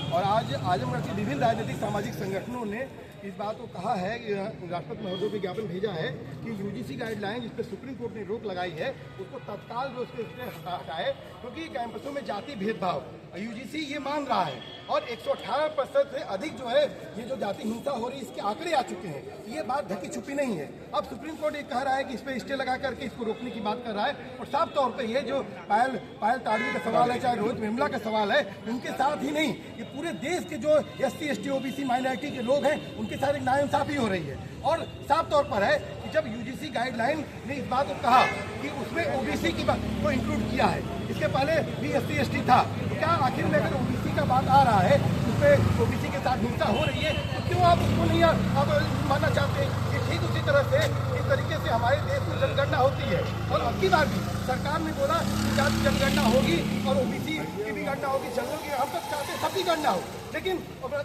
और आज आजमगढ़ के विभिन्न राजनीतिक सामाजिक संगठनों ने इस बात को कहा है कि राष्ट्रपति महोदय को ज्ञापन भेजा है कि यूजीसी गाइडलाइन जिस पर सुप्रीम कोर्ट ने रोक लगाई है उसको तत्काल जो उसके हटाए, क्योंकि कैंपसों में जाति भेदभाव यूजीसी ये मान रहा है और 118% से अधिक जो है ये जो जाति हिंसा हो रही है इसके आंकड़े आ चुके हैं। ये बात ढकी छुपी नहीं है। अब सुप्रीम कोर्ट ये कह रहा है कि इस पर स्टे लगा करके इसको रोकने की बात कर रहा है और साफ तौर पर ये जो पायल ताड़वी का सवाल है, चाहे रोहित वेमुला का सवाल है, उनके साथ ही नहीं ये पूरे देश के जो SC ST OBC माइनॉरिटी के लोग हैं उनके साथ एक नाइंसाफी हो रही है। और साफ तौर पर है कि जब यूजीसी गाइडलाइन ने इस बात को कहा कि उसमें OBC की बात को इंक्लूड किया है, इसके पहले भी SC ST था, तो क्या आखिर में अगर OBC का बात आ रहा है उसमें OBC के साथ हिंसा हो रही है तो क्यों आप उसको नहीं आप मानना चाहते हैं? ये ठीक उसी तरह से इस तरीके से हमारे देश में जनगणना होती है और अब की बार भी सरकार ने बोला कि जाति जनगणना होगी और OBC की भी गणना होगी, जनरल की, हम सब चाहते हैं सबकी गणना हो, लेकिन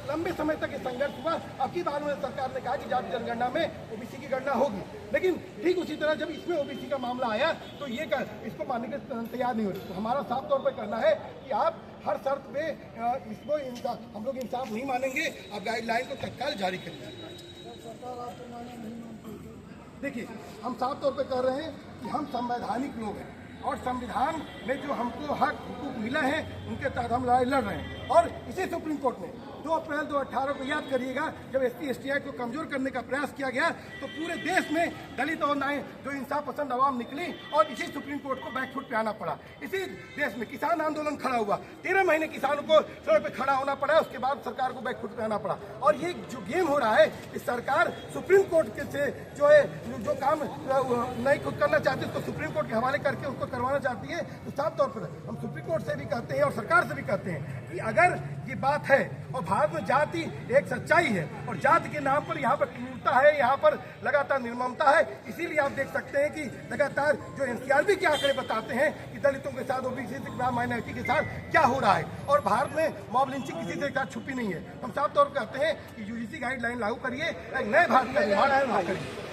लंबे समय तक ये संघर्ष हुआ। अब की बार में सरकार ने कहा कि जाति जनगणना में OBC की गणना होगी, लेकिन ठीक उसी तरह जब इसमें OBC का मामला आया तो ये इसको मानने के तैयार नहीं हो रही। तो हमारा साफ तौर पर कहना है कि आप हर शर्त पे इसको हम लोग इंसाफ नहीं मानेंगे, आप गाइडलाइन को तत्काल जारी करेंगे। देखिए, हम साफ तौर पे कह रहे हैं कि हम संवैधानिक लोग हैं और संविधान में जो हमको हक हुकूक मिला है उनके तहत हम लड़ाई लड़ रहे हैं। और इसी सुप्रीम कोर्ट ने 2 अप्रैल 2018 को याद करिएगा जब SC ST एक्ट को कमजोर करने का प्रयास किया गया तो पूरे देश में दलित और जो इंसाफ पसंद आवाम निकली और इसी सुप्रीम कोर्ट को बैकफुट पे आना पड़ा। इसी देश में किसान आंदोलन खड़ा हुआ, 13 महीने किसानों को सड़क पे खड़ा होना पड़ा, उसके बाद सरकार को बैकफुट पे आना पड़ा। और ये जो गेम हो रहा है इस सरकार सुप्रीम कोर्ट के से जो है जो काम नहीं खुद करना चाहती उसको सुप्रीम कोर्ट के हवाले करके उसको करवाना चाहती है। तो साफ तौर पर हम सुप्रीम कोर्ट से भी कहते हैं और सरकार से भी कहते हैं कि अगर ये बात है और भारत में जाति एक सच्चाई है और जाति के नाम पर यहाँ पर क्रूरता है, यहाँ पर लगातार निर्ममता है, इसीलिए आप देख सकते हैं कि लगातार जो NCRB के आंकड़े बताते हैं कि दलितों के साथ OBC माइनॉरिटी के साथ क्या हो रहा है और भारत में मॉब लिंचिंग किसी से छुपी नहीं है। हम साफ तौर पर कहते हैं कि यूजीसी गाइडलाइन लागू करिए, नए भारत का निर्माण करिए।